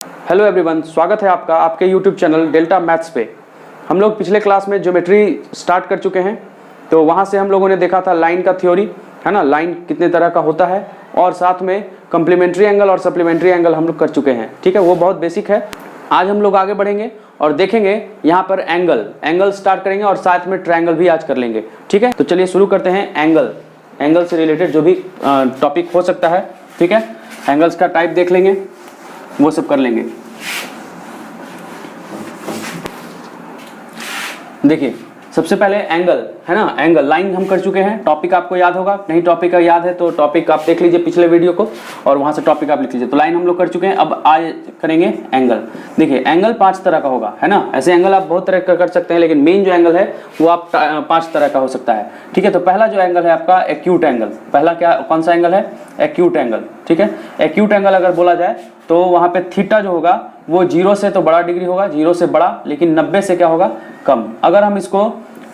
Hello everyone, स्वागत है आपका आपके यूट्यूब चैनल डेल्टा मैथ्स पे। हम लोग पिछले क्लास में ज्योमेट्री स्टार्ट कर चुके हैं। तो वहाँ से हम लोगों ने देखा था लाइन का थ्योरी, है ना, लाइन कितने तरह का होता है, और साथ में कम्प्लीमेंट्री एंगल और सप्लीमेंट्री एंगल हम लोग कर चुके हैं। ठीक है, वो बहुत बेसिक है। आज हम लोग आगे बढ़ेंगे और देखेंगे यहाँ पर एंगल स्टार्ट करेंगे और साथ में ट्रायंगल भी आज कर लेंगे। ठीक है, तो चलिए शुरू करते हैं। एंगल से रिलेटेड जो भी टॉपिक हो सकता है, ठीक है, एंगल्स का टाइप देख लेंगे, वो सब कर लेंगे। देखिए, सबसे पहले एंगल, है ना, एंगल लाइन हम कर चुके हैं। टॉपिक आपको याद होगा, नहीं टॉपिक का याद है तो टॉपिक आप देख लीजिए पिछले वीडियो को और वहां से टॉपिक आप लिख लीजिए। तो लाइन हम लोग कर चुके हैं, अब आज करेंगे एंगल। देखिए, एंगल 5 तरह का होगा, है ना। ऐसे एंगल आप बहुत तरह का कर सकते हैं, लेकिन मेन जो एंगल है वो आप 5 तरह का हो सकता है। ठीक है, तो पहला जो एंगल है आपका एक्यूट एंगल। पहला कौन सा एंगल है? Acute angle. ठीक है, एक्यूट एंगल अगर बोला जाए तो वहां पे थीटा जो होगा वो 0 से तो बड़ा डिग्री होगा, 0 से बड़ा, लेकिन 90 से क्या होगा? कम। अगर हम इसको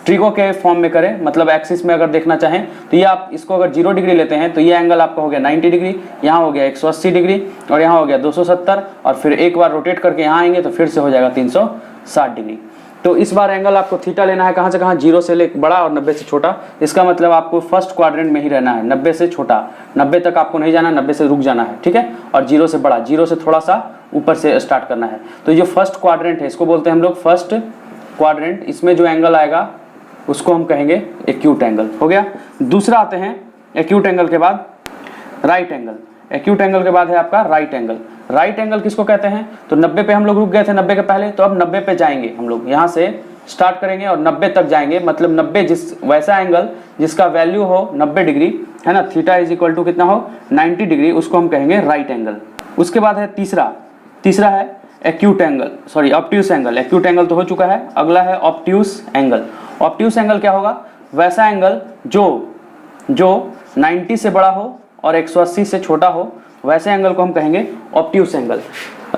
ट्रिगो के फॉर्म में करें, मतलब एक्सिस में अगर देखना चाहें, तो ये आप इसको अगर 0 डिग्री लेते हैं तो ये एंगल आपका हो गया 90 डिग्री, यहाँ हो गया 180 डिग्री और यहाँ हो गया 270, और फिर एक बार रोटेट करके यहाँ आएंगे तो फिर से हो जाएगा 360 डिग्री। तो इस बार एंगल आपको थीटा लेना है कहाँ से कहाँ? 0 से ले बड़ा और 90 से छोटा। इसका मतलब आपको फर्स्ट क्वाड्रेंट में ही रहना है, 90 से छोटा। 90 तक आपको नहीं जाना, 90 से रुक जाना है। ठीक है, और 0 से बड़ा, 0 से थोड़ा सा ऊपर से स्टार्ट करना है। तो जो फर्स्ट क्वाड्रेंट है इसको बोलते हैं हम लोग फर्स्ट क्वाड्रेंट। इसमें जो एंगल आएगा उसको हम कहेंगे एक्यूट एंगल। हो गया। दूसरा आते हैं एक्यूट एंगल के बाद राइट एंगल। एक्यूट एंगल के बाद है आपका राइट एंगल। राइट एंगल किसको कहते हैं? तो 90 पे हम लोग रुक गए थे 90 के पहले, तो अब 90 पे जाएंगे हम लोग, यहाँ से स्टार्ट करेंगे और 90 तक जाएंगे। मतलब 90 वैसा एंगल जिसका वैल्यू हो 90 डिग्री, है ना, थीटा इज इक्वल टू कितना हो? 90 डिग्री, उसको हम कहेंगे राइट एंगल। उसके बाद है तीसरा है acute angle, sorry obtuse angle. Acute angle तो हो चुका है, अगला है ऑब्ट्यूस एंगल। ऑब्ट्यूस एंगल क्या होगा? वैसा एंगल जो 90 से बड़ा हो और 180 से छोटा हो, वैसे एंगल को हम कहेंगे ऑब्ट्यूस एंगल।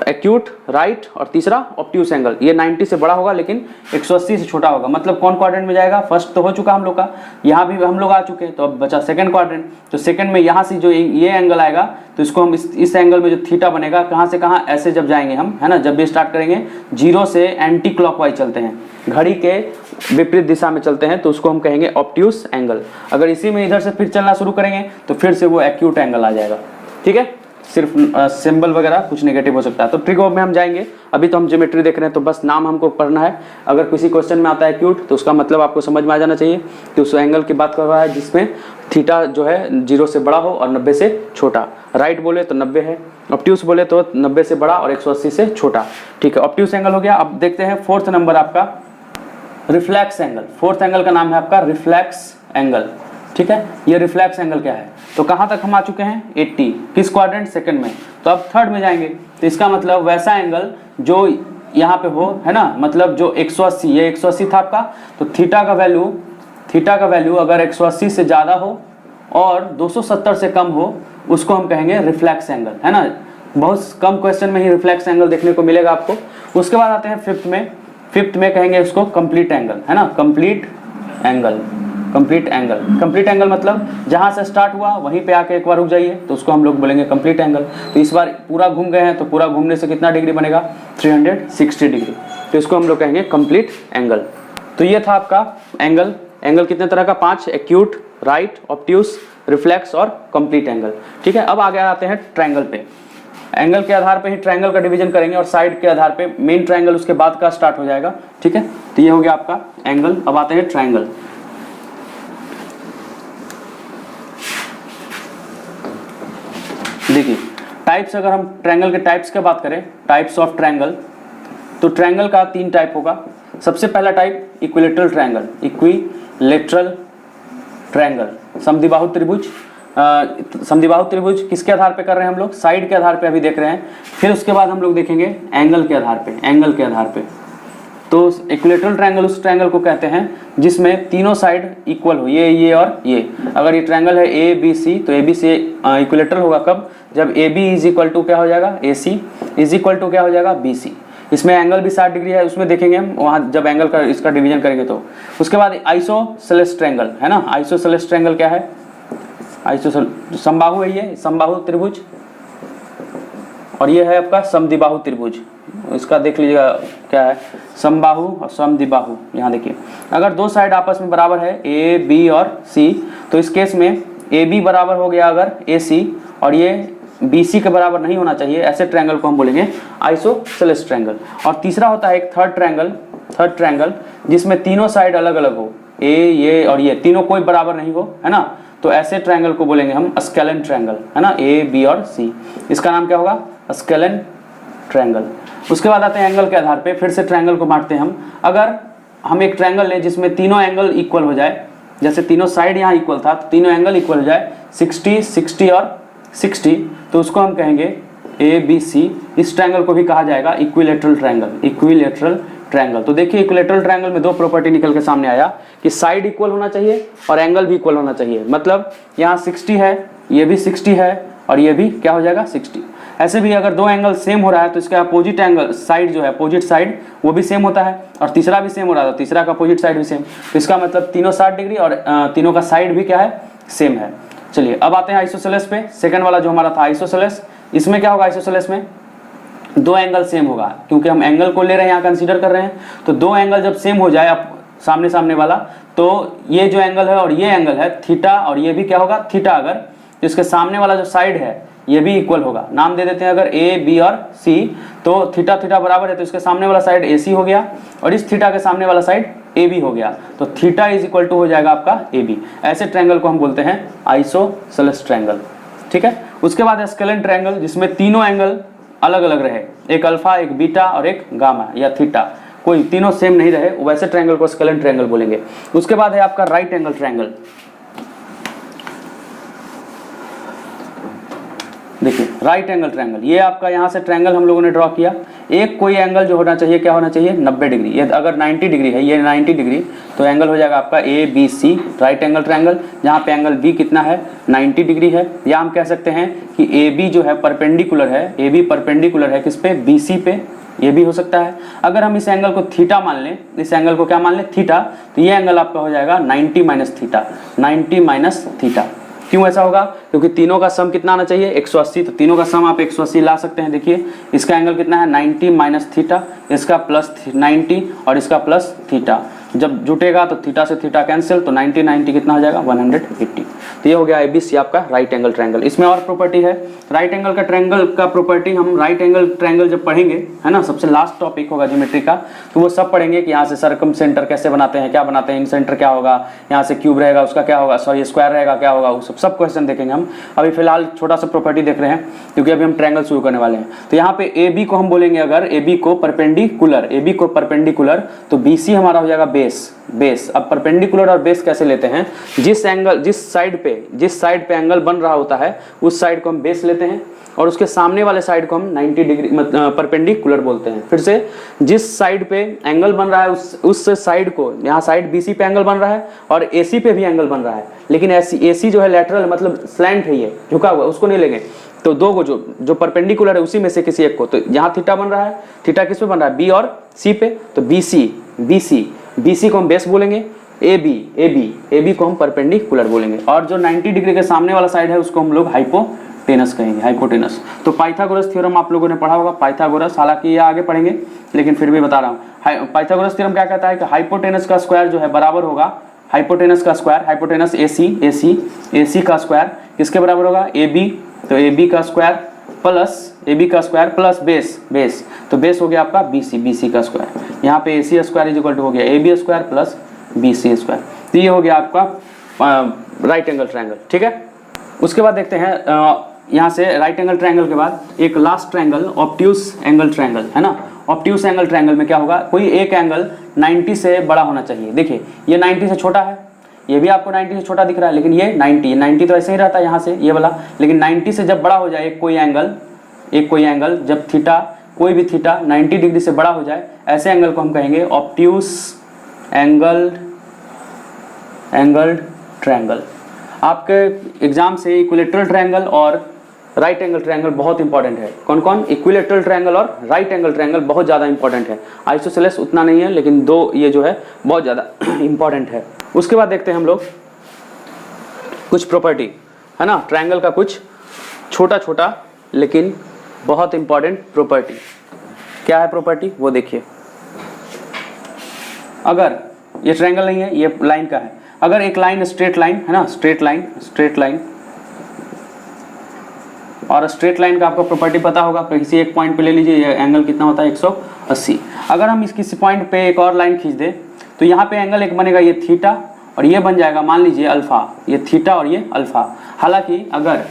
एक्यूट, राइट और तीसरा ऑब्ट्यूस एंगल। ये 90 से बड़ा होगा लेकिन 180 से छोटा होगा। मतलब कौन क्वाड्रेंट में जाएगा? फर्स्ट तो हो चुका हम लोग का, यहाँ भी हम लोग आ चुके हैं, तो अब बचा सेकंड क्वाड्रेंट। तो सेकंड में यहाँ से जो ये एंगल आएगा तो इसको हम इस एंगल में जो थीटा बनेगा, कहाँ से कहाँ? ऐसे जब जाएंगे हम, है ना, जब भी स्टार्ट करेंगे 0 से एंटी क्लॉकवाइज चलते हैं, घड़ी के विपरीत दिशा में चलते हैं, तो उसको हम कहेंगे ऑब्ट्यूस एंगल। अगर इसी में इधर से फिर चलना शुरू करेंगे तो फिर से वो एक्यूट एंगल आ जाएगा। ठीक है, सिर्फ सिंबल वगैरह कुछ नेगेटिव हो सकता है। तो ट्रिगो में हम जाएंगे, अभी तो हम ज्योमेट्री देख रहे हैं तो बस नाम हमको पढ़ना है। अगर किसी क्वेश्चन में आता है एक्यूट तो उसका मतलब आपको समझ में आ जाना चाहिए कि उस एंगल की बात कर रहा है जिसमें थीटा जो है 0 से बड़ा हो और 90 से छोटा। राइट बोले तो 90 है, ऑब्ट्यूस बोले तो 90 से बड़ा और 180 से छोटा। ठीक है, ऑब्ट्यूस एंगल हो गया। अब देखते हैं फोर्थ नंबर आपका रिफ्लेक्स एंगल। फोर्थ एंगल का नाम है आपका रिफ्लेक्स एंगल। ठीक है, ये रिफ्लेक्स एंगल क्या है? तो कहाँ तक हम आ चुके हैं? 80। किस क्वाड्रेंट? सेकंड में। तो अब थर्ड में जाएंगे, तो इसका मतलब वैसा एंगल जो यहाँ पे हो, है ना, मतलब जो 180, ये 180 था आपका, तो थीटा का वैल्यू अगर 180 से ज़्यादा हो और 270 से कम हो, उसको हम कहेंगे रिफ्लेक्स एंगल, है ना। बहुत कम क्वेश्चन में ही रिफ्लेक्स एंगल देखने को मिलेगा आपको। उसके बाद आते हैं फिफ्थ में कहेंगे उसको कंप्लीट एंगल, है ना, कंप्लीट एंगल मतलब जहां से स्टार्ट हुआ वहीं पे आके एक बार रुक जाइए, तो उसको हम लोग बोलेंगे कंप्लीट एंगल। तो इस बार पूरा घूम गए हैं तो पूरा घूमने से कितना डिग्री बनेगा? 360 डिग्री। तो इसको हम लोग कहेंगे कंप्लीट एंगल। तो ये था आपका एंगल कितने तरह का? 5, एक्यूट, राइट, ऑब्ट्यूस, रिफ्लेक्स और कंप्लीट एंगल। ठीक है, अब आगे आते हैं ट्रायंगल पे। एंगल के आधार पे ही ट्रायंगल का डिवीजन करेंगे और साइड के आधार पे मेन ट्रायंगल उसके बाद का स्टार्ट हो जाएगा। ठीक है, तो ये हो गया आपका एंगल। अब आते हैं ट्रायंगल। देखिए, टाइप्स, अगर हम ट्रायंगल के टाइप्स की बात करें, टाइप्स ऑफ ट्रायंगल, तो ट्रायंगल का 3 टाइप होगा। सबसे पहला टाइप इक्विलेटरल ट्रायंगल, समद्विबाहु त्रिभुज किसके आधार पे कर रहे हैं हम लोग? साइड के आधार पे अभी देख रहे हैं। फिर उसके बाद हम लोग देखेंगे एंगल के आधार पे। तो इक्विलेटरल ट्रायंगल उस ट्रायंगल को कहते हैं जिसमें तीनों साइड इक्वल हो, ये और ये। अगर ये ट्रायंगल है ए बी सी, तो ए बी सी इक्विलेटरल होगा कब? जब A B is equal to क्या हो जाएगा? A C is equal to क्या हो जाएगा? B C. इसमें एंगल भी 60 डिग्री है, उसमें देखेंगे हम वहाँ जब एंगल का इसका डिवीजन करेंगे तो। उसके बाद आइसोसेलेस ट्रायंगल, है ना। आइसोसेलेस ट्रायंगल क्या है? समबाहु है, ये समबाहु त्रिभुज। और ये है आपका समद्विबाहु त्रिभुज। इसका देख लीजिएगा क्या है, समबाहु और समद्विबाहु। यहाँ देखिए अगर दो साइड आपस में बराबर है ए बी और सी, तो इस केस में ए बी बराबर हो गया अगर ए सी, और ये बी सी के बराबर नहीं होना चाहिए, ऐसे ट्रायंगल को हम बोलेंगे आइसोसेलेस ट्रायंगल। और तीसरा होता है एक थर्ड ट्रायंगल जिसमें तीनों साइड अलग अलग हो, ए ये और ये तीनों कोई बराबर नहीं हो, है ना, तो ऐसे ट्रायंगल को बोलेंगे हम स्केलन ट्रायंगल, है ना, ए बी और सी। इसका नाम क्या होगा, स्केलन ट्रायंगल। उसके बाद आते हैं एंगल के आधार पे, फिर से ट्रायंगल को बांटते हैं हम। अगर हम एक ट्रायंगल लें जिसमें तीनों एंगल इक्वल हो जाए, जैसे तीनों साइड यहाँ इक्वल था तो तीनों एंगल इक्वल हो जाए 60, 60 और 60, तो उसको हम कहेंगे ए बी सी। इस ट्रायंगल को भी कहा जाएगा इक्विलेटरल ट्रायंगल। तो देखिए इक्विलेटरल ट्रायंगल में दो प्रॉपर्टी निकल के सामने आया कि साइड इक्वल होना चाहिए और एंगल भी इक्वल होना चाहिए। मतलब यहाँ 60 है, ये भी 60 है और ये भी क्या हो जाएगा 60। ऐसे भी अगर दो एंगल सेम हो रहा है तो इसका अपोजिट एंगल साइड जो है, अपोजिट साइड वो भी सेम होता है, और तीसरा भी सेम हो रहा है तो तीसरा का अपोजिट साइड भी सेम। तो इसका मतलब तीनों 60 डिग्री और तीनों का साइड भी क्या है, सेम है। चलिए अब आते हैं आइसोसेलेस पे। सेकंड वाला जो हमारा था आइसोसेलेस, इसमें क्या होगा, आइसोसेलेस में दो एंगल सेम होगा, क्योंकि हम एंगल को ले रहे हैं यहाँ कंसीडर कर रहे हैं। तो दो एंगल जब सेम हो जाए सामने सामने वाला, तो ये जो एंगल है और ये एंगल है थीटा, और ये भी क्या होगा थीटा, अगर तो इसके सामने वाला जो साइड है ये भी इक्वल होगा। नाम दे देते हैं अगर ए बी और सी, तो थीटा थीटा बराबर है तो इसके सामने वाला साइड ए सी हो गया और इस थीटा के सामने वाला साइड ए बी हो गया, तो थीटा इज इक्वल टू हो जाएगा आपका ए बी। ऐसे ट्रायंगल को हम बोलते हैं आइसोसेलेस ट्रायंगल, ठीक है। उसके बाद स्केलन ट्रायंगल जिसमें तीनों एंगल अलग अलग रहे, एक अल्फा, एक बीटा और एक गामा या थीटा, कोई तीनों सेम नहीं रहे, वैसे ट्रायंगल को स्केलन ट्रायंगल बोलेंगे। उसके बाद है आपका राइट एंगल ट्रायंगल। देखिए राइट एंगल ट्रायंगल, ये आपका यहाँ से ट्रायंगल हम लोगों ने ड्रॉ किया। एक कोई एंगल जो होना चाहिए क्या होना चाहिए, 90 डिग्री। ये अगर 90 डिग्री है, ये 90 डिग्री, तो एंगल हो जाएगा आपका A B C, right angle triangle. जहाँ पे एंगल बी कितना है, 90 डिग्री है। या हम कह सकते हैं कि ए बी जो है परपेंडिकुलर है, ए बी परपेंडिकुलर है किस पे, बी सी पे, ये भी हो सकता है। अगर हम इस एंगल को थीटा मान लें, इस एंगल को क्या मान लें, थीटा, तो ये एंगल आपका हो जाएगा 90 माइनस थीटा, 90 माइनस थीटा। क्यों ऐसा होगा, क्योंकि तीनों का सम कितना आना चाहिए, 180, तो तीनों का सम आप 180 ला सकते हैं। देखिए इसका एंगल कितना है 90 माइनस थीटा, इसका प्लस 90 और इसका प्लस थीटा, जब जुटेगा तो थीटा से थीटा कैंसिल, तो 90 90 कितना हो जाएगा 180। तो ये हो गया एबीसी आपका राइट एंगल ट्रायंगल। इसमें और प्रॉपर्टी है राइट एंगल का ट्रायंगल का प्रॉपर्टी, हम राइट एंगल ट्रायंगल जब पढ़ेंगे, है ना, सबसे लास्ट टॉपिक होगा ज्योमेट्री का, तो वो सब पढ़ेंगे कि यहाँ से सर्कम सेंटर कैसे बनाते हैं, क्या बनाते हैं, इन सेंटर क्या होगा, यहाँ से क्यूब रहेगा उसका क्या होगा, सॉरी स्क्वायर रहेगा क्या होगा, वो सब क्वेश्चन देखेंगे हम। अभी फिलहाल छोटा सा प्रॉपर्टी देख रहे हैं क्योंकि अभी हम ट्रायंगल शुरू करने वाले हैं। तो यहाँ पे ए बी को हम बोलेंगे, अगर ए बी को परपेंडिकुलर, तो बी सी हमारा हो जाएगा बेस। अब परपेंडिकुलर और बेस कैसे लेते हैं, जिस साइड पे एंगल बन रहा होता है उस साइड को हम बेस लेते हैं और उसके सामने वाले साइड को हम 90 डिग्री परपेंडिकुलर बोलते हैं। फिर से जिस साइड पे एंगल बन रहा है उस साइड को, यहाँ साइड बीसी पे एंगल बन रहा है और एसी पे भी एंगल बन रहा है, लेकिन एसी जो है लैटरल है, मतलब स्लैंट है, ये झुका हुआ, उसको नहीं लेंगे। तो दो को जो परपेंडिकुलर है उसी में से किसी एक को, तो यहाँ थीटा बन रहा है, थीटा किस पे बन रहा है, बी और सी पे, तो बीसी को हम बेस बोलेंगे, ए बी को हम परपेंडिकुलर बोलेंगे, और जो 90 डिग्री के सामने वाला साइड है उसको हम लोग हाइपोटेनस कहेंगे, हाइपोटेनस। तो पाइथागोरस थ्योरम आप लोगों ने पढ़ा होगा, पाइथागोरस, हालांकि ये आगे पढ़ेंगे लेकिन फिर भी बता रहा हूँ। पाइथागोरस थ्योरम क्या कहता है कि हाइपोटेनस का स्क्वायर जो है बराबर होगा, हाइपोटेनस एसी का स्क्वायर किसके बराबर होगा, ए बी, तो ए बी का स्क्वायर प्लस बेस, तो बेस हो गया आपका बीसी का स्क्वायर। यहाँ पे AC square is equal to हो गया A B square plus BC square. तो ये हो गया आपका राइट एंगल ट्रायंगल, ठीक है। उसके बाद देखते हैं यहाँ से राइट एंगल ट्रायंगल के बाद एक last triangle, obtuse angle triangle, है ना। ऑब्ट्यूस एंगल ट्रायंगल में क्या होगा, कोई एक एंगल 90 से बड़ा होना चाहिए। देखिए ये 90 से छोटा है, ये भी आपको 90 से छोटा दिख रहा है, लेकिन ये 90 तो ऐसे ही रहता है यहाँ से ये वाला, लेकिन 90 से जब बड़ा हो जाए कोई एंगल, जब थीटा, कोई भी थीटा 90 डिग्री से बड़ा हो जाए, ऐसे एंगल को हम कहेंगे ऑब्ट्यूस एंगल ट्रायंगल। आपके एग्जाम से इक्विलेटरल ट्रायंगल और राइट एंगल ट्रायंगल बहुत इंपॉर्टेंट है। कौन, इक्विलेटरल ट्रायंगल और राइट एंगल ट्रायंगल बहुत ज़्यादा इंपॉर्टेंट है। आइसोसेलेस उतना नहीं है, लेकिन दो ये जो है बहुत ज़्यादा इंपॉर्टेंट है। उसके बाद देखते हैं हम लोग कुछ प्रॉपर्टी, है ना, ट्रायंगल का कुछ छोटा लेकिन बहुत इंपॉर्टेंट प्रॉपर्टी। क्या है प्रॉपर्टी वो देखिए। अगर ये ट्रायंगल नहीं है, ये लाइन का है, अगर एक लाइन स्ट्रेट लाइन है ना, स्ट्रेट लाइन और स्ट्रेट लाइन का आपको प्रॉपर्टी पता होगा, तो किसी एक पॉइंट पे ले लीजिए, ये एंगल कितना होता है 180। अगर हम इस किसी पॉइंट पे एक और लाइन खींच दें तो यहाँ पे एंगल एक बनेगा ये थीटा और ये बन जाएगा मान लीजिए अल्फा, ये थीटा और ये अल्फा। हालांकि अगर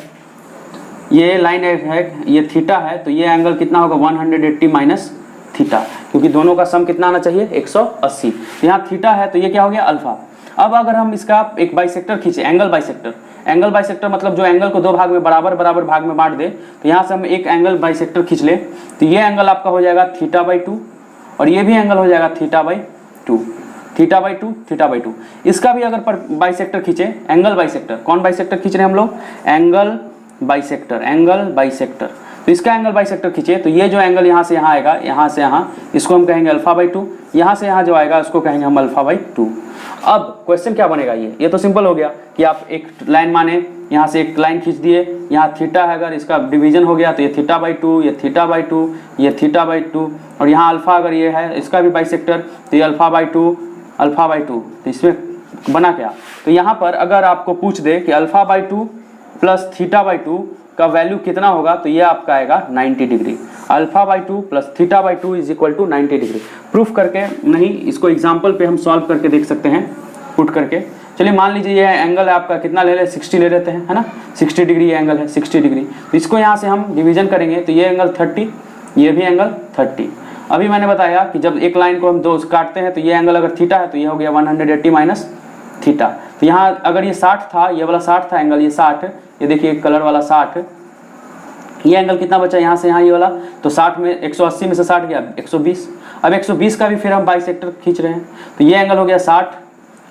ये लाइन है ये थीटा है तो ये एंगल कितना होगा 180 माइनस थीटा, क्योंकि दोनों का सम कितना आना चाहिए 180। यहाँ थीटा है तो ये क्या हो गया अल्फा। अब अगर हम इसका एक बाइसेक्टर खींचे, एंगल बाइसेक्टर मतलब जो एंगल को दो भाग में बराबर भाग में बांट दे, तो यहाँ से हम एक एंगल बाइसेक्टर खींच ले तो ये एंगल आपका हो जाएगा θ/2 और ये भी एंगल हो जाएगा θ/2। इसका भी अगर बाइसेक्टर खींचे, एंगल बाइसेक्टर, कौन बाइसेक्टर खींच रहे हैं हम लोग, एंगल बाइसेक्टर। तो इसका एंगल बाइसेक्टर खींचे तो ये जो एंगल यहाँ से यहाँ आएगा, यहाँ से यहाँ, इसको हम कहेंगे α/2, यहाँ से यहाँ जो आएगा उसको कहेंगे हम α/2। अब क्वेश्चन क्या बनेगा, ये तो सिंपल हो गया कि आप एक लाइन माने, यहाँ से एक लाइन खींच दिए, यहाँ थीटा है, अगर इसका डिवीजन हो गया तो ये θ/2, ये θ/2, ये θ/2 और यहाँ अल्फा अगर ये है इसका भी बाइसेक्टर तो ये अल्फा/2। तो इसमें बना क्या, तो यहाँ पर अगर आपको पूछ दे कि α/2 प्लस θ/2 का वैल्यू कितना होगा तो ये आपका आएगा 90 degree. α/2 plus θ/2 is equal to 90 degree. Proof करके नहीं, इसको एग्जाम्पल पे हम सॉल्व करके देख सकते हैं, पुट करके। चलिए मान लीजिए ये एंगल है आपका, कितना ले ले 60 ले लेते हैं, है ना, 60 डिग्री ये एंगल है 60 डिग्री। तो इसको यहाँ से हम डिवीजन करेंगे तो ये एंगल 30, ये भी एंगल 30। अभी मैंने बताया कि जब एक लाइन को हम दो काटते हैं तो ये एंगल अगर थीटा है तो ये हो गया 180 माइनस थीटा। तो यहाँ अगर ये 60 था, ये वाला 60 था एंगल, ये 60, ये देखिए कलर वाला 60, ये एंगल कितना बचा यहाँ से यहाँ ये वाला, तो 60 में 180 में से 60 गया 120। अब 120 का भी फिर हम बाइसेक्टर खींच रहे हैं तो ये एंगल हो गया 60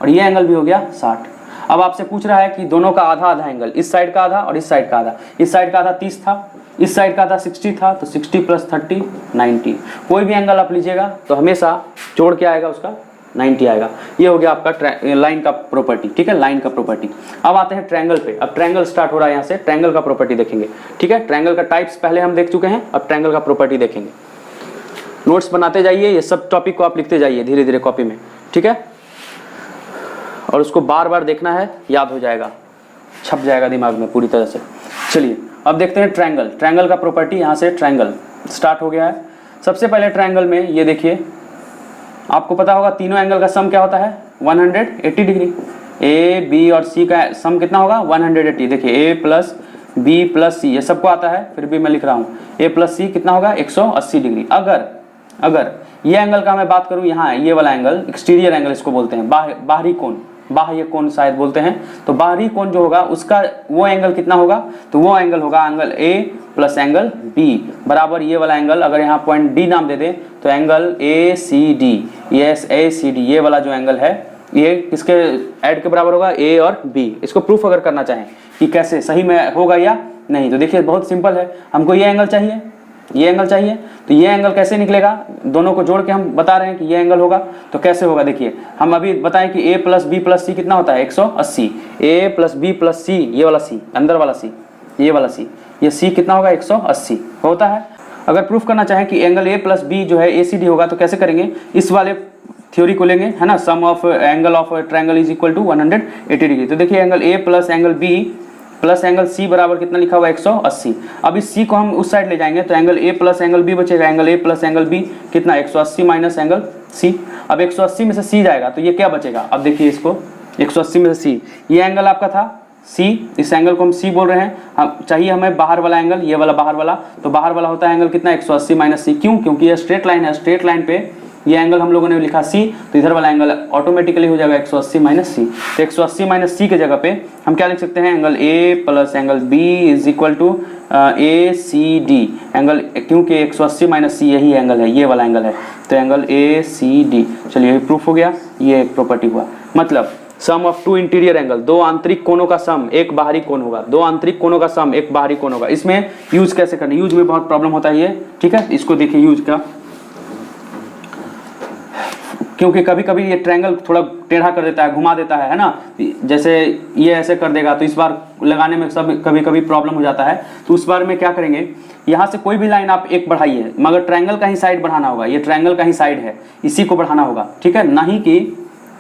और ये एंगल भी हो गया 60। अब आपसे पूछ रहा है कि दोनों का आधा आधा एंगल, इस साइड का आधा और इस साइड का आधा। इस साइड का आधा 30 था, इस साइड का आधा 60 था, तो 60 प्लस 30 90। कोई भी एंगल आप लीजिएगा तो हमेशा जोड़ के आएगा उसका 90 आएगा। ये हो गया आपका लाइन का प्रॉपर्टी, ठीक है, लाइन का प्रॉपर्टी। अब आते हैं ट्रायंगल पे। अब ट्रायंगल स्टार्ट हो रहा है, यहाँ से ट्रायंगल का प्रॉपर्टी देखेंगे, ठीक है। ट्रायंगल का टाइप्स पहले हम देख चुके हैं, अब ट्रायंगल का प्रॉपर्टी देखेंगे। नोट्स बनाते जाइए, ये सब टॉपिक को आप लिखते जाइए धीरे धीरे कॉपी में, ठीक है, और उसको बार बार देखना है, याद हो जाएगा, छप जाएगा दिमाग में पूरी तरह से। चलिए अब देखते हैं ट्रायंगल। ट्रायंगल का प्रॉपर्टी, यहाँ से ट्रायंगल स्टार्ट हो गया है। सबसे पहले ट्रायंगल में ये देखिए, आपको पता होगा तीनों एंगल का सम क्या होता है 180 डिग्री। ए बी और सी का सम कितना होगा 180। देखिए ए प्लस बी प्लस सी, ये सबको आता है, फिर भी मैं लिख रहा हूँ ए प्लस सी कितना होगा 180 डिग्री। अगर ये एंगल का मैं बात करूँ, यहाँ ये वाला एंगल एक्सटीरियर एंगल इसको बोलते हैं, बाहरी कोण, बाह्य कोण शायद बोलते हैं। तो बाहरी कोण जो होगा उसका वो एंगल कितना होगा, तो वो एंगल होगा angle A plus angle B बराबर ये वाला एंगल, अगर यहाँ पॉइंट डी नाम दे दें तो angle A C D. Yes A C D, ये वाला जो एंगल है ये किसके ऐड के बराबर होगा, ए और बी। इसको प्रूफ अगर करना चाहें कि कैसे सही में होगा या नहीं, तो देखिए बहुत सिंपल है। हमको ये एंगल चाहिए, ये एंगल चाहिए, तो ये एंगल कैसे निकलेगा, दोनों को जोड़ के हम बता रहे हैं कि ये एंगल होगा, तो कैसे होगा देखिए। हम अभी बताएं कि a प्लस बी प्लस सी कितना होता है 180। a प्लस बी प्लस सी, ये वाला सी, अंदर वाला सी, ये वाला सी, ये सी कितना होगा 180 होता है। अगर प्रूफ करना चाहें कि एंगल a प्लस बी जो है ACD होगा, तो कैसे करेंगे, इस वाले थ्योरी को लेंगे, है ना, sum of angle of triangle is equal to 180 degree. तो देखिए angle a plus angle b plus angle C बराबर कितना लिखा हुआ 180। अब इस सी को हम उस साइड ले जाएंगे तो angle A plus angle B बचेगा, angle A plus angle B कितना 180 माइनस एंगल सी। अब 180 में से सी जाएगा तो ये क्या बचेगा, अब देखिए इसको 180 में से सी, ये एंगल आपका था सी, इस एंगल को हम सी बोल रहे हैं। हम चाहिए हमें बाहर वाला एंगल, ये वाला बाहर वाला, तो बाहर वाला होता है एंगल कितना 180 माइनस सी। क्यों, क्योंकि ये स्ट्रेट लाइन है, स्ट्रेट लाइन पे ये एंगल हम लोगों ने लिखा सी, तो इधर वाला एंगल ऑटोमेटिकली हो जाएगा 180 माइनस सी। तो 180 माइनस सी के जगह पे हम क्या लिख सकते हैं, angle A plus angle B is equal to A C D angle, क्योंकि 180 माइनस सी यही एंगल है, ये वाला एंगल है, तो एंगल ए सी डी। चलिए ये प्रूफ हो गया, ये एक प्रॉपर्टी हुआ। मतलब सम ऑफ टू इंटीरियर एंगल, दो आंतरिक कोणों का सम एक बाहरी कोण होगा, दो आंतरिक कोणों का सम एक बाहरी कोण होगा। इसमें यूज कैसे करना, यूज में बहुत प्रॉब्लम होता है ये, ठीक है, इसको देखिए यूज का। क्योंकि कभी कभी ये ट्रायंगल थोड़ा टेढ़ा कर देता है, घुमा देता है ना, जैसे ये ऐसे कर देगा तो इस बार लगाने में सब कभी कभी प्रॉब्लम हो जाता है। तो उस बार में क्या करेंगे, यहाँ से कोई भी लाइन आप एक बढ़ाइए, मगर ट्रायंगल का ही साइड बढ़ाना होगा, ये ट्रायंगल का ही साइड है, इसी को बढ़ाना होगा, ठीक है।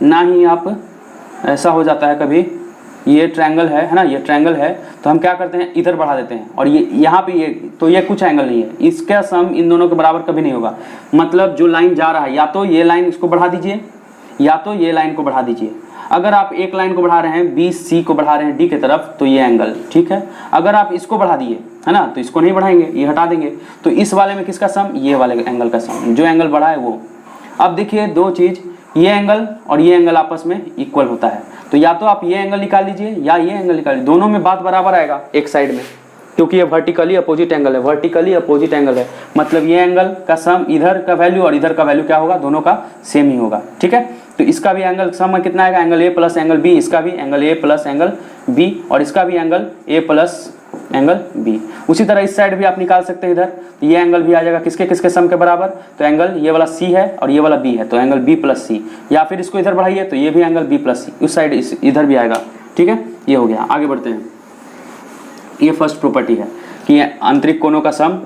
ना ही आप ऐसा हो जाता है कभी, ये ट्रायंगल है ना, ये ट्रायंगल है तो हम क्या करते हैं इधर बढ़ा देते हैं, और ये यहाँ पे ये तो ये कुछ एंगल नहीं है, इसका सम इन दोनों के बराबर कभी नहीं होगा। मतलब जो लाइन जा रहा है या तो ये लाइन इसको बढ़ा दीजिए या तो ये लाइन को बढ़ा दीजिए। अगर आप एक लाइन को बढ़ा रहे हैं बी, सी को बढ़ा रहे हैं डी की तरफ, तो ये एंगल ठीक है। अगर आप इसको बढ़ा दिए है ना, तो इसको नहीं बढ़ाएंगे, ये हटा देंगे, तो इस वाले में किसका सम, ये वाले एंगल का सम, जो एंगल बढ़ा है वो। अब देखिए दो चीज, ये एंगल और ये एंगल आपस में इक्वल होता है, तो या तो आप ये एंगल निकाल लीजिए या ये एंगल निकाल लीजिए, दोनों में बात बराबर आएगा एक साइड में, क्योंकि ये वर्टिकली अपोजिट एंगल है, वर्टिकली अपोजिट एंगल है, मतलब ये एंगल का सम इधर का वैल्यू और इधर का वैल्यू क्या होगा, दोनों का सेम ही होगा, ठीक है। तो इसका भी एंगल सम कितना आएगा, angle A plus angle B, इसका भी angle A plus angle B, और इसका भी angle A plus angle B. उसी तरह इस साइड भी आप निकाल सकते हैं इधर, तो ये एंगल भी आ जाएगा किसके किसके सम के बराबर, तो एंगल ये वाला सी है और ये वाला बी है, तो एंगल बी प्लस सी, या फिर इसको इधर बढ़ाइए तो ये भी एंगल बी प्लस सी, उस साइड इधर भी आएगा, ठीक है। ये हो गया, आगे बढ़ते हैं। ये फर्स्ट प्रॉपर्टी है कि आंतरिक कोणों का सम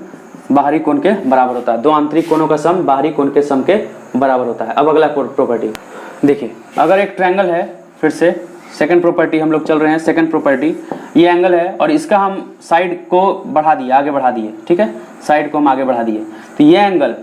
बाहरी कोण के बराबर होता है, दो आंतरिक कोणों का सम बाहरी कोण के सम के बराबर होता है। अब अगला प्रॉपर्टी देखिए, अगर एक ट्रायंगल है, फिर से सेकंड प्रॉपर्टी हम लोग चल रहे हैं, सेकंड प्रॉपर्टी, ये एंगल है और इसका हम साइड को बढ़ा दिए, आगे बढ़ा दिए, ठीक है, साइड को हम आगे बढ़ा दिए, तो ये एंगल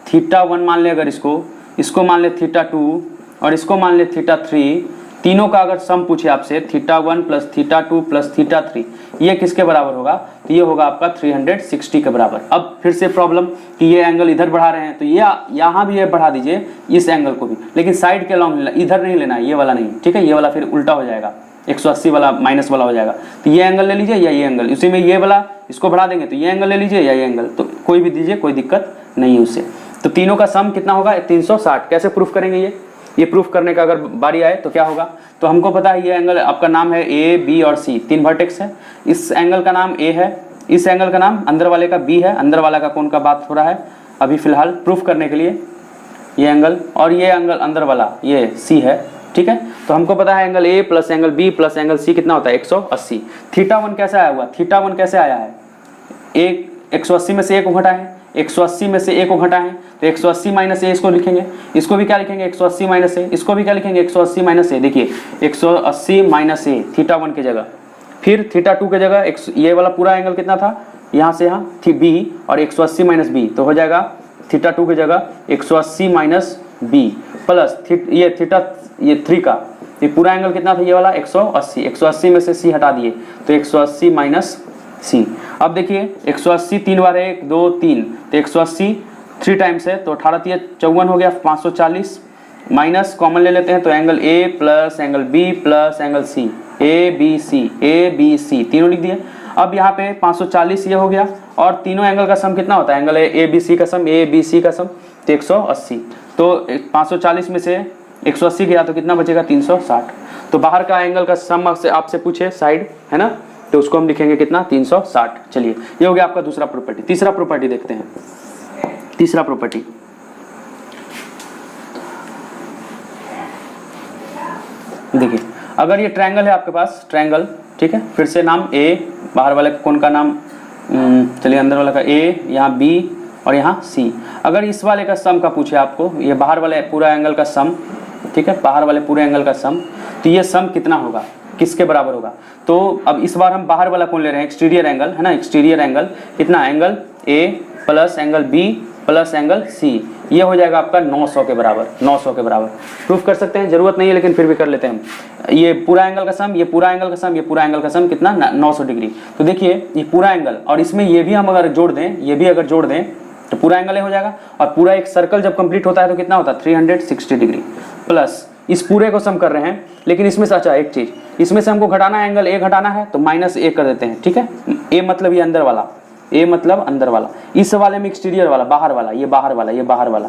θ1 मान ले, अगर इसको मान ले θ2 और इसको मान ले θ3, तीनों का अगर सम पूछे आपसे θ1 प्लस θ2 प्लस θ3, ये किसके बराबर होगा, तो ये होगा आपका 360 के बराबर। अब फिर से प्रॉब्लम कि ये एंगल इधर बढ़ा रहे हैं, तो ये यहाँ भी ये बढ़ा दीजिए इस एंगल को भी, लेकिन साइड के अलॉन्ग लेना, इधर नहीं लेना, ये वाला नहीं, ठीक है, ये वाला फिर उल्टा हो जाएगा, 180 वाला माइनस वाला हो जाएगा। तो ये एंगल ले लीजिए या ये एंगल, उसी में ये वाला इसको बढ़ा देंगे तो ये एंगल ले लीजिए या ये एंगल, तो कोई भी दीजिए, कोई दिक्कत नहीं है उससे। तो तीनों का सम कितना होगा, 360। कैसे प्रूफ करेंगे ये प्रूफ करने का अगर बारी आए तो क्या होगा, तो हमको पता है ये एंगल आपका नाम है ए, बी और सी, तीन वर्टेक्स है, इस एंगल का नाम ए है, इस एंगल का नाम अंदर वाले का बी है, अंदर वाला का कोण का बात हो रहा है अभी फिलहाल प्रूफ करने के लिए, ये एंगल और ये एंगल अंदर वाला ये सी है, ठीक है। तो हमको पता है angle A plus angle B plus angle C कितना होता है, 180। θ1 कैसे आया हुआ, θ1 कैसे आया है, एक 180 में से ए को घटाएं, 180 में से ए को घटाएं, तो 180 माइनस ए इसको लिखेंगे, इसको भी क्या लिखेंगे 180 माइनस ए, इसको भी क्या लिखेंगे 180 माइनस ए। देखिए 180 माइनस ए θ1 की जगह, फिर θ2 की जगह ये वाला पूरा एंगल कितना था, यहाँ से यहाँ थी बी, और 180 माइनस बी, तो हो जाएगा θ2 की जगह 180 माइनस बी प्लस ये ये 3 का ये पूरा एंगल कितना था, ये वाला 180, 180 में से सी हटा दिए तो 180 माइनस सी। अब देखिए 180 तीन बार है, 1 2 3, तो 180 3 टाइम्स है, तो 18 3 54 हो गया, 540 माइनस कॉमन ले लेते हैं, तो angle A plus angle B plus angle C, A B C तीनों लिख दिए। अब यहाँ पे 540 ये हो गया, और तीनों एंगल का सम कितना होता है, एंगल ए बी सी का सम, ए बी सी का सम, तो 180, तो 540 में से 180 गया तो कितना बचेगा 360। तो बाहर का एंगल का सम आपसे पूछे साइड है ना, तो उसको हम लिखेंगे कितना 360। चलिए ये हो गया आपका दूसरा प्रॉपर्टी। तीसरा प्रॉपर्टी देखते हैं, तीसरा प्रॉपर्टी देखिए, अगर ये ट्रायंगल है आपके पास, ट्रायंगल ठीक है, फिर से नाम ए, बाहर वाले कोण का नाम चलिए अंदर वाला का ए, यहाँ बी और यहाँ सी। अगर इस वाले का सम का पूछे आपको, ये बाहर वाले पूरा एंगल का सम, ठीक है, बाहर वाले पूरे एंगल का सम, तो ये सम कितना होगा, किसके बराबर होगा। तो अब इस बार हम बाहर वाला कोण ले रहे हैं, एक्सटीरियर एंगल है ना, एक्सटीरियर एंगल कितना, angle A plus angle B plus angle C, ये हो जाएगा आपका 900 के बराबर, 900 के बराबर। प्रूफ कर सकते हैं, जरूरत नहीं है लेकिन फिर भी कर लेते हैं हम। ये पूरा एंगल का सम, ये पूरा एंगल का सम, ये पूरा एंगल का सम कितना 900 डिग्री। तो देखिए ये पूरा एंगल और इसमें ये भी हम अगर जोड़ दें, ये भी अगर जोड़ दें तो पूरा एंगल हो जाएगा, और पूरा एक सर्कल जब कंप्लीट होता है तो कितना होता है 360 डिग्री, प्लस इस पूरे को सम कर रहे हैं, लेकिन इसमें से अच्छा एक चीज, इसमें से हमको घटाना है, एंगल ए घटाना है, तो माइनस ए कर देते हैं, ठीक है। ए मतलब ये अंदर वाला, ए मतलब अंदर वाला, इस वाले में एक्सटीरियर वाला, बाहर वाला, ये बाहर वाला, ये बाहर वाला,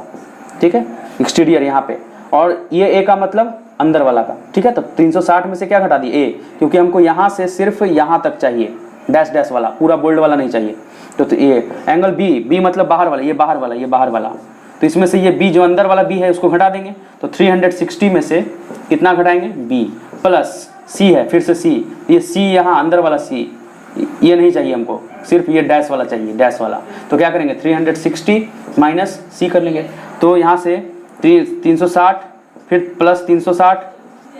ठीक है, एक्सटीरियर यहाँ पे, और ये ए का मतलब अंदर वाला का, ठीक है। तो 360 में से क्या घटा दिए, ए, क्योंकि हमको यहाँ से सिर्फ यहाँ तक चाहिए, डैश डैश वाला, पूरा बोल्ड वाला नहीं चाहिए। तो ये एंगल बी, बी मतलब बाहर वाला, ये बाहर वाला, ये बाहर वाला, तो इसमें से ये b जो अंदर वाला b है उसको घटा देंगे, तो 360 में से कितना घटाएंगे b प्लस c है, फिर से c, ये c यहाँ अंदर वाला c ये नहीं चाहिए हमको, सिर्फ ये डैश वाला चाहिए, डैश वाला। तो क्या करेंगे 360 माइनस c कर लेंगे, तो यहाँ से 360 फिर प्लस 360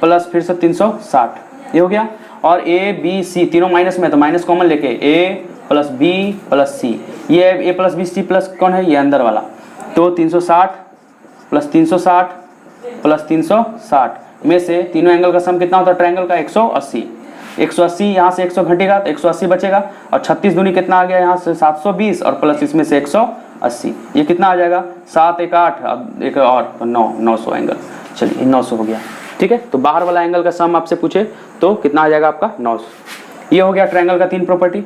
प्लस फिर से 360, ये हो गया। और a b c तीनों माइनस में, तो माइनस कॉमन लेके a plus b plus c, ये a plus b c plus कौन है, ये अंदर वाला। तो 360 प्लस 360 प्लस 360 में से तीनों एंगल का सम कितना होता है ट्रायंगल का 180। 180 यहाँ से 100 घटेगा तो 180 बचेगा, और 36 दूनी कितना आ गया यहाँ से 720 और प्लस इसमें से 180, ये कितना आ जाएगा 7 1 8, अब एक और तो 900 एंगल। चलिए 900 हो गया, ठीक है। तो बाहर वाला एंगल का सम आपसे पूछे तो कितना आ जाएगा आपका 900। ये हो गया ट्रायंगल का 3 प्रॉपर्टी।